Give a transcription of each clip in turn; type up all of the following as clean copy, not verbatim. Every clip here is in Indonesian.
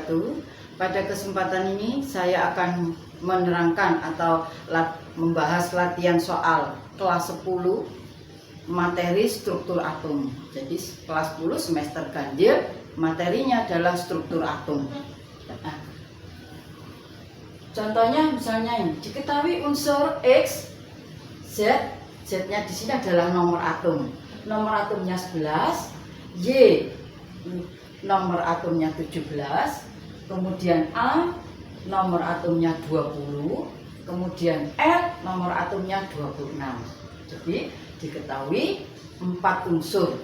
wabarakatuh. Pada kesempatan ini saya akan menerangkan atau membahas latihan soal kelas 10 materi struktur atom. Jadi kelas 10 semester ganjil, materinya adalah struktur atom. Nah, contohnya misalnya ini, diketahui unsur X, Z, Z-nya di sini adalah nomor atom. Nomor atomnya 11, Y nomor atomnya 17, kemudian A nomor atomnya 20, kemudian L nomor atomnya 26. Jadi diketahui 4 unsur.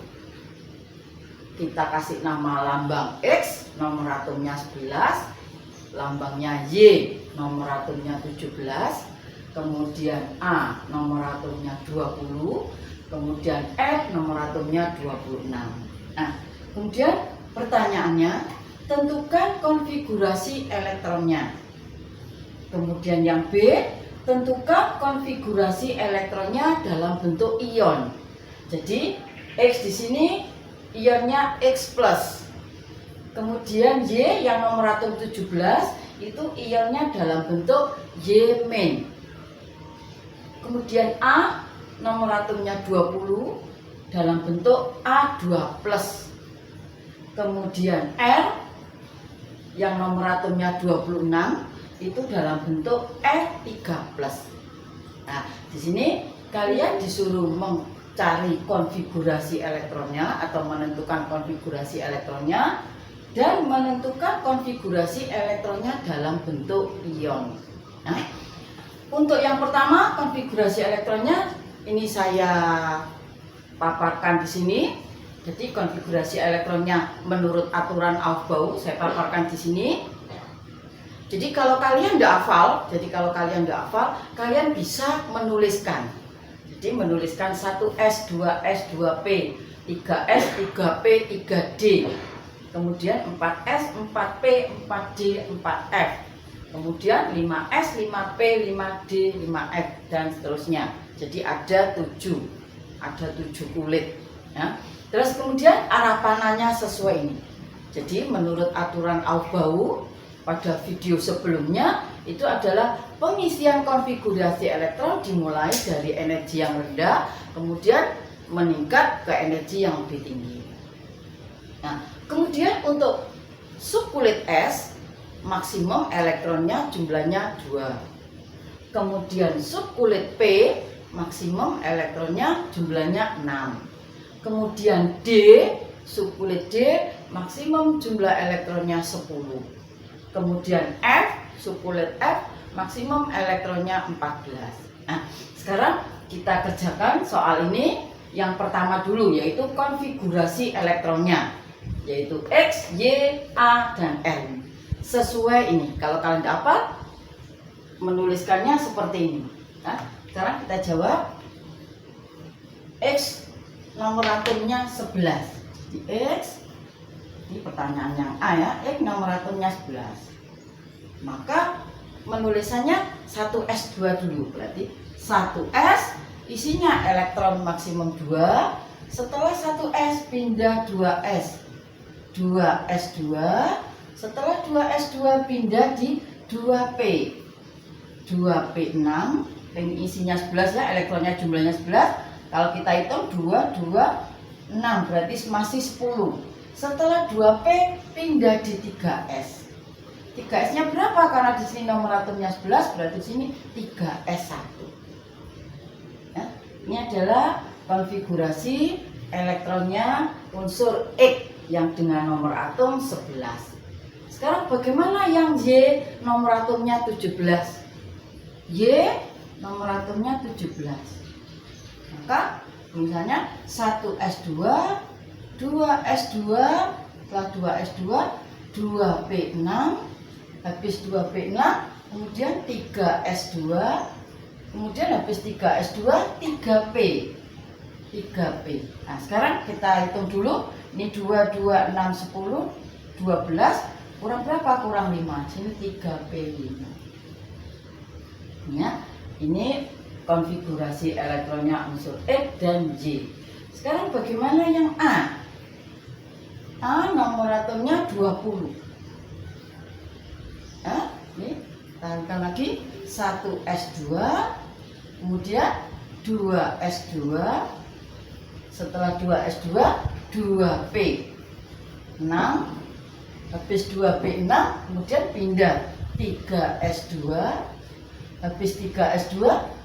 Kita kasih nama lambang X, nomor atomnya 11, lambangnya Y, nomor atomnya 17, kemudian A, nomor atomnya 20, kemudian F, nomor atomnya 26. Nah, kemudian pertanyaannya, tentukan konfigurasi elektronnya. Kemudian yang B, tentukan konfigurasi elektronnya dalam bentuk ion. Jadi X di sini ionnya X plus. Kemudian Y yang nomor atom 17 itu ionnya dalam bentuk Y min. Kemudian A nomor atomnya 20 dalam bentuk A2 plus. Kemudian R yang nomor atomnya 26 itu dalam bentuk F3 plus. Nah, di sini kalian disuruh mencari konfigurasi elektronnya atau menentukan konfigurasi elektronnya dan menentukan konfigurasi elektronnya dalam bentuk ion. Nah, untuk yang pertama konfigurasi elektronnya ini saya paparkan di sini. Jadi konfigurasi elektronnya menurut aturan Aufbau saya paparkan di sini. Jadi kalau kalian nggak hafal, kalian bisa menuliskan. Jadi menuliskan 1S, 2S, 2P, 3S, 3P, 3D. Kemudian 4S, 4P, 4D, 4F. Kemudian 5S, 5P, 5D, 5F dan seterusnya. Jadi ada 7 kulit. Ya. Terus kemudian arah panahnya sesuai ini. Jadi menurut aturan Aufbau pada video sebelumnya itu adalah pengisian konfigurasi elektron dimulai dari energi yang rendah kemudian meningkat ke energi yang lebih tinggi. Nah, kemudian untuk subkulit S maksimum elektronnya jumlahnya 2. Kemudian subkulit P maksimum elektronnya jumlahnya 6. Kemudian D, subkulit D, maksimum jumlah elektronnya 10. Kemudian F, subkulit F, maksimum elektronnya 14. Nah, sekarang kita kerjakan soal ini. Yang pertama dulu yaitu konfigurasi elektronnya, yaitu X, Y, A, dan L. Sesuai ini, kalau kalian dapat menuliskannya seperti ini. Nah, sekarang kita jawab. X nomor atomnya 11. Di X, ini pertanyaan yang A ya, X nomor atomnya 11. Maka menulisannya 1S2 dulu. Berarti 1S isinya elektron maksimum 2. Setelah 1S pindah 2S. 2S2. Setelah 2S2 pindah di 2P. 2P6. Ini isinya 11 ya, elektronnya jumlahnya 11. Kalau kita hitung 2, 2, 6 berarti masih 10. Setelah 2P pindah di 3S. 3S-nya berapa? Karena di sini nomor atomnya 11 berarti di sini 3S1. Ya, ini adalah konfigurasi elektronnya unsur X yang dengan nomor atom 11. Sekarang bagaimana yang Y nomor atomnya 17? Y nomor atomnya 17. Maka misalnya 1S2, 2S2, setelah 2S2, 2P6, habis 2P6, kemudian 3S2, kemudian habis 3S2, 3P. 3P. Nah, sekarang kita hitung dulu. Ini 2, 2, 6, 10, 12, kurang berapa? Kurang 5. Sini 3P5. Ya, ini konfigurasi elektronnya unsur X dan Y. Sekarang bagaimana yang A? A nomor atomnya 20. Ini tambahkan lagi 1S2, kemudian 2S2, setelah 2S2 2P 6, habis 2P6 kemudian pindah 3S2, habis 3S2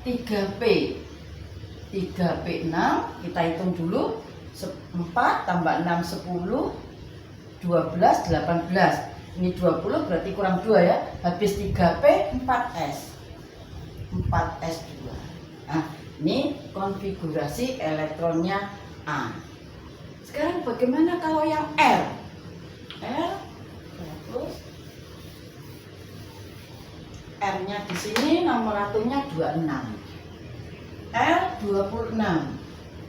3P 3P6, kita hitung dulu 4 tambah 6 10 12 18, ini 20 berarti kurang 2 ya, habis 3P 4S 4S2. Nah, ini konfigurasi elektronnya A. Sekarang bagaimana kalau yang R? Terus R-nya di sini nomor atomnya 26. R 26.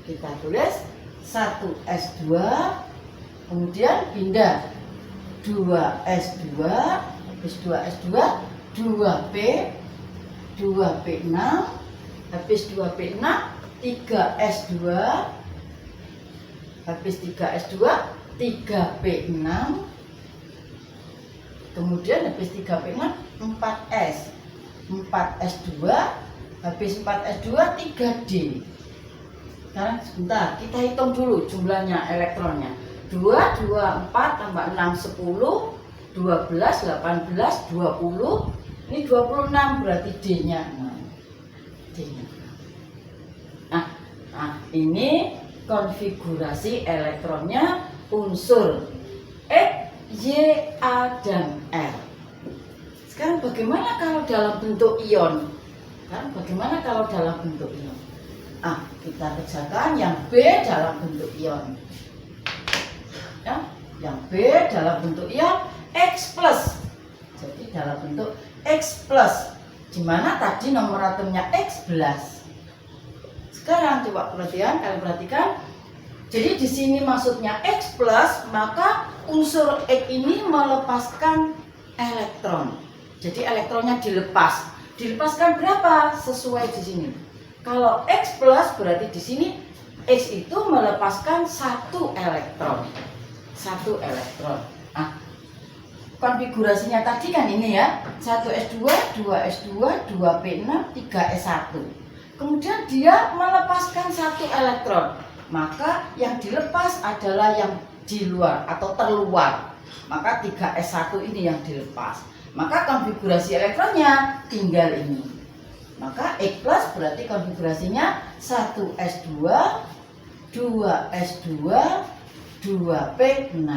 Kita tulis 1S2, kemudian pindah 2S2, habis 2S2 2P 2P6, habis 2P6 3S2, habis 3S2 3P6, kemudian habis 3P6 4S 4S2, habis 4S2 3D. Sekarang sebentar, kita hitung dulu jumlahnya elektronnya. 2 4 tambah 6 10 12 18 20, ini 26 berarti D-nya 6. D-nya. Nah, ini konfigurasi elektronnya unsur X, Y, A, dan R. Sekarang bagaimana kalau dalam bentuk ion? Kita kerjakan yang B dalam bentuk ion. Ya, yang B dalam bentuk ion X plus. Jadi dalam bentuk X plus. Di mana tadi nomor atomnya X11. Sekarang coba kalian perhatikan. Jadi di sini maksudnya X plus, maka unsur X ini melepaskan elektron. Jadi elektronnya dilepas. Dilepaskan berapa? Sesuai di sini. Kalau X plus berarti di sini X itu melepaskan 1 elektron. 1 elektron. Nah, konfigurasinya tadi kan ini ya. 1S2, 2S2, 2P6, 3S1. Kemudian dia melepaskan 1 elektron. Maka yang dilepas adalah yang di luar atau terluar. Maka 3S1 ini yang dilepas. Maka konfigurasi elektronnya tinggal ini. Maka X plus berarti konfigurasinya 1S2, 2S2, 2P6.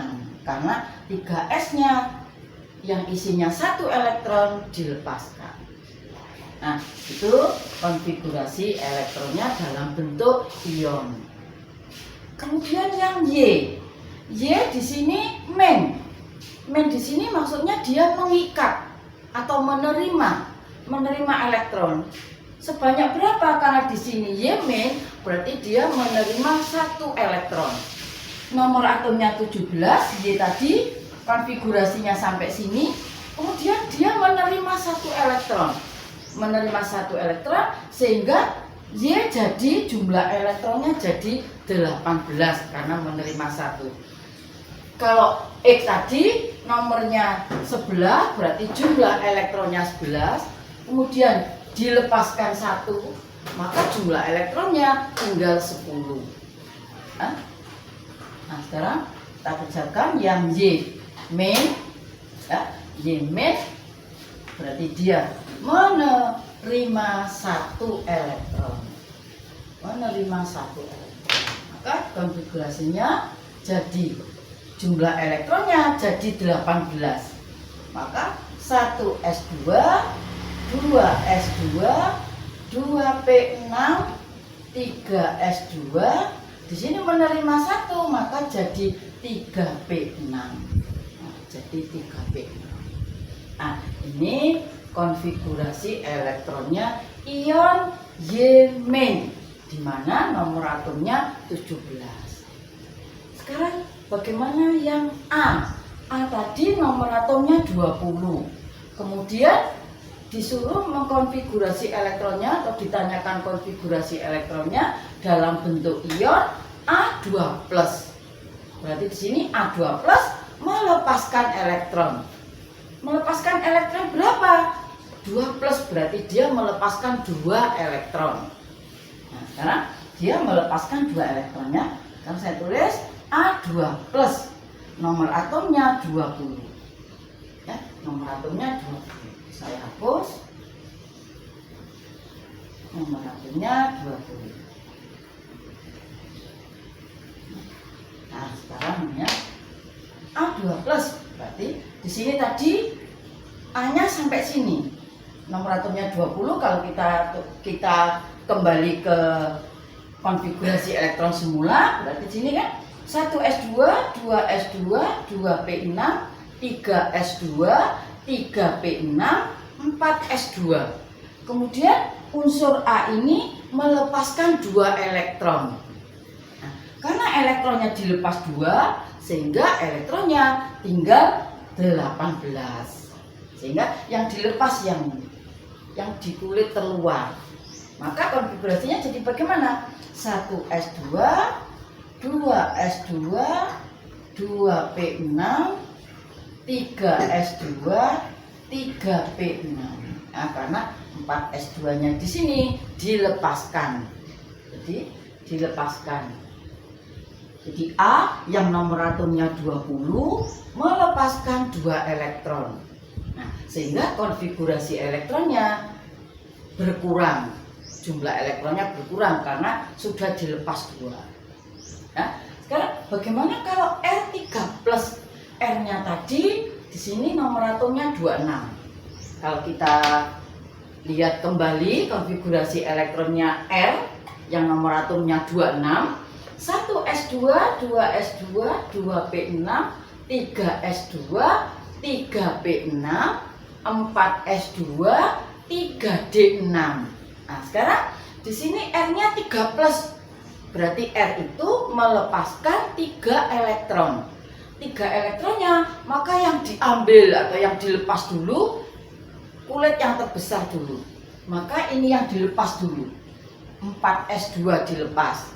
Karena 3S-nya yang isinya 1 elektron dilepaskan. Nah, itu konfigurasi elektronnya dalam bentuk ion. Kemudian yang Y. Y di sini main. Main di sini maksudnya dia mengikat atau menerima elektron. Sebanyak berapa? Karena di sini Y main berarti dia menerima 1 elektron. Nomor atomnya 17, Y tadi konfigurasinya sampai sini. Kemudian dia menerima 1 elektron. Menerima 1 elektron sehingga Y jadi jumlah elektronnya jadi 18 karena menerima 1. Kalau X tadi nomornya 11 berarti jumlah elektronnya 11, kemudian dilepaskan 1, maka jumlah elektronnya tinggal 10. Nah, sekarang kita kerjakan yang Y main. Ya, Y main berarti dia menerima 1 elektron. Menerima 1 elektron. Maka konfigurasinya jadi jumlah elektronnya jadi 18. Maka 1S2, 2S2, 2P6, 3S2. Di sini menerima 1, maka jadi 3P6. Nah, jadi 3P6. Nah, ini konfigurasi elektronnya ion Y main, di mana nomor atomnya 17. Sekarang bagaimana yang A? A tadi nomor atomnya 20. Kemudian disuruh mengkonfigurasi elektronnya atau ditanyakan konfigurasi elektronnya dalam bentuk ion A2+. Berarti di sini A2+ melepaskan elektron. melepaskan elektron berapa? 2 plus, berarti dia melepaskan 2 elektron. Nah, sekarang dia melepaskan 2 elektronnya. Sekarang saya tulis A2 plus, nomor atomnya 20. Ya, nomor atomnya 20. Saya hapus. Nomor atomnya 20. Nah, sekarang ya A2 plus, berarti di sini tadi A-nya sampai sini. Nomor atomnya 20. Kalau kita kembali ke konfigurasi elektron semula, berarti di sini kan 1s2, 2s2, 2p6, 3s2, 3p6, 4s2. Kemudian unsur A ini melepaskan 2 elektron. Nah, karena elektronnya dilepas 2, sehingga elektronnya tinggal 18. Sehingga yang dilepas yang di kulit terluar. Maka konfigurasinya jadi bagaimana? 1s2, 2s2, 2p6, 3s2, 3p6. Nah, karena 4s2-nya di sini dilepaskan. Jadi dilepaskan. Jadi A yang nomor atomnya 20 melepaskan 2 elektron. Nah, sehingga konfigurasi elektronnya berkurang. Jumlah elektronnya berkurang karena sudah dilepas 2. Nah, sekarang bagaimana kalau R3 plus? R-nya tadi di sini nomor atomnya 26. Kalau kita lihat kembali konfigurasi elektronnya R yang nomor atomnya 26, 1s2, 2s2, 2p6, 3s2, 3p6, 4s2, 3d6. Nah, sekarang di sini R-nya 3 plus. Berarti R itu melepaskan 3 elektron. 3 elektronnya, maka yang diambil atau yang dilepas dulu kulit yang terbesar dulu. Maka ini yang dilepas dulu. 4s2 dilepas.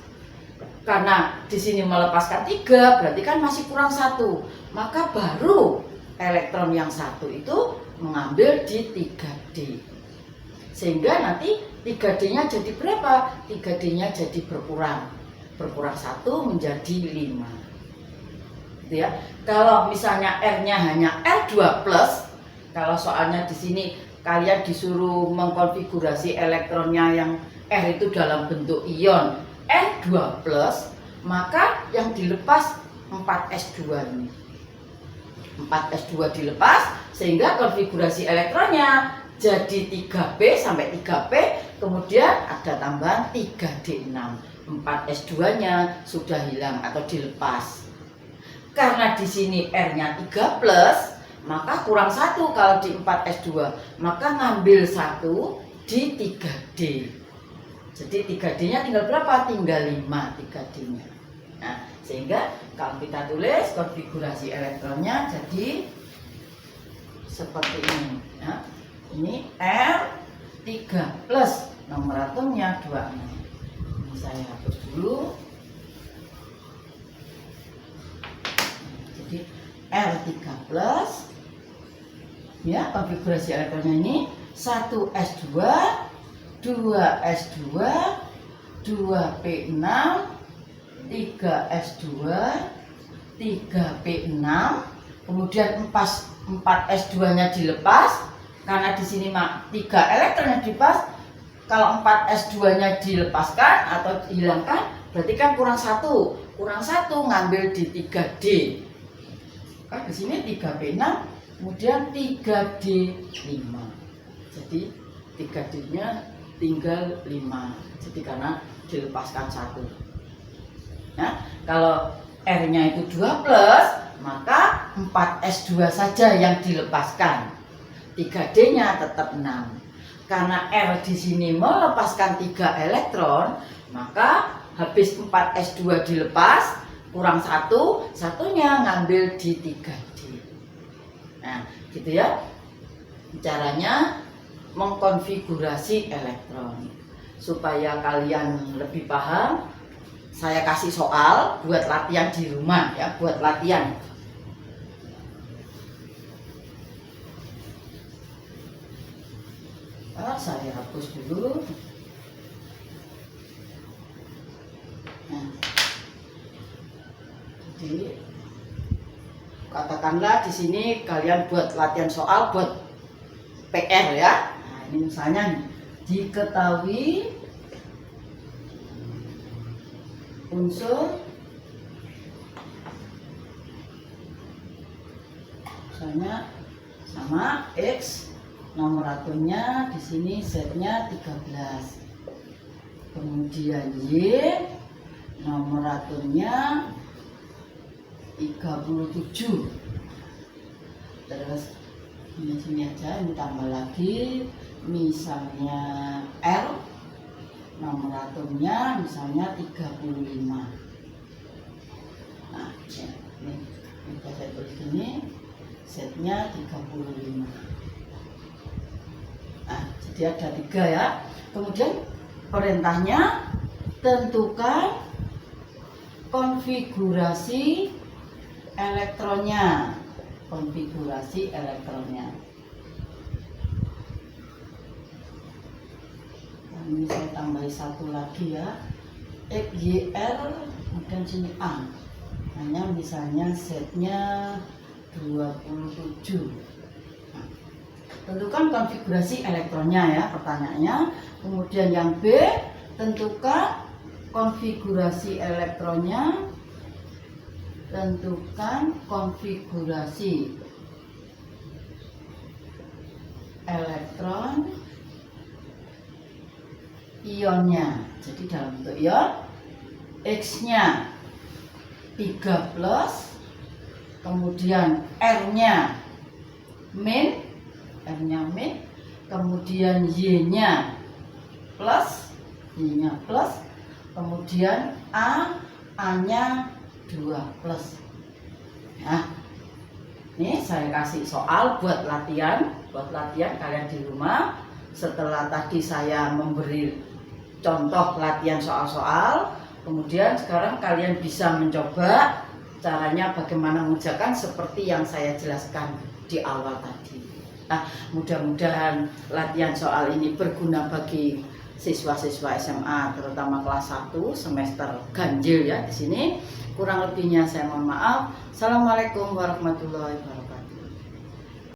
Karena di sini melepaskan 3, berarti kan masih kurang 1. Maka baru elektron yang 1 itu mengambil di 3D. Sehingga nanti 3D-nya jadi berapa? 3D-nya jadi berkurang. Berkurang 1 menjadi 5. Gitu ya. Kalau misalnya R-nya hanya R2+, kalau soalnya di sini kalian disuruh mengkonfigurasi elektronnya yang R itu dalam bentuk ion N2+, maka yang dilepas 4s2 ini. 4s2 dilepas sehingga konfigurasi elektronnya jadi 3p sampai 3p, kemudian ada tambahan 3d6. 4s2-nya sudah hilang atau dilepas. Karena di sini R-nya 3+, maka kurang 1 kalau di 4s2, maka ngambil 1 di 3d. Jadi 3D-nya tinggal berapa? Tinggal 5 3D-nya. Nah, sehingga kalau kita tulis konfigurasi elektronnya jadi seperti ini. Ya. Ini R3+, nomor atomnya 26. Ini saya hapus dulu. Jadi R3+, ya, konfigurasi elektronnya ini 1s2, 2s2, 2p6, 3s2, 3p6, kemudian 4s2-nya dilepas karena di sini 3 elektron yang dilepas. Kalau 4s2-nya dilepaskan atau dihilangkan, berarti kan kurang 1. Kurang 1 ngambil di 3D. Kan di sini 3p6, kemudian 3d5. Jadi 3D-nya tinggal 5. Jadi karena dilepaskan 1. Nah, kalau R-nya itu 2+, maka 4s2 saja yang dilepaskan. 3D-nya tetap 6. Karena R di sini melepaskan 3 elektron, maka habis 4s2 dilepas, kurang 1, satunya ngambil di 3D. Nah, gitu ya. Caranya mengkonfigurasi elektron. Supaya kalian lebih paham, saya kasih soal buat latihan di rumah ya, buat latihan. Sebentar, saya hapus dulu. Nah, jadi katakanlah di sini kalian buat latihan soal buat PR ya. Nah, ini misalnya nih, diketahui unsur misalnya sama X, nomor atomnya di sini Z-nya 13. Kemudian Y, nomor atomnya 37. Terus ini sini aja, ini tambah lagi misalnya R, nomor atomnya misalnya 35. Nah, ya, ini saya tulis ini Z-nya 35. Nah, jadi ada 3 ya. Kemudian perintahnya tentukan konfigurasi elektronnya. Konfigurasi elektronnya. Nah, ini saya tambahi satu lagi ya. X, Y, R, kemudian sini A. Hanya misalnya Z-nya 27. Nah, tentukan konfigurasi elektronnya ya pertanyaannya. Kemudian yang B, tentukan konfigurasi elektronnya. Tentukan konfigurasi elektron ionnya. Jadi dalam bentuk ion, X-nya 3 plus, kemudian R-nya min, kemudian Y-nya plus, kemudian A-nya 2 plus. Nah, ini saya kasih soal buat latihan kalian di rumah. Setelah tadi saya memberi contoh latihan soal-soal, kemudian sekarang kalian bisa mencoba caranya bagaimana mengerjakan seperti yang saya jelaskan di awal tadi. Nah, mudah-mudahan latihan soal ini berguna bagi siswa-siswa SMA terutama kelas 1 semester ganjil ya di sini. Kurang lebihnya saya mohon maaf. Assalamualaikum warahmatullahi wabarakatuh.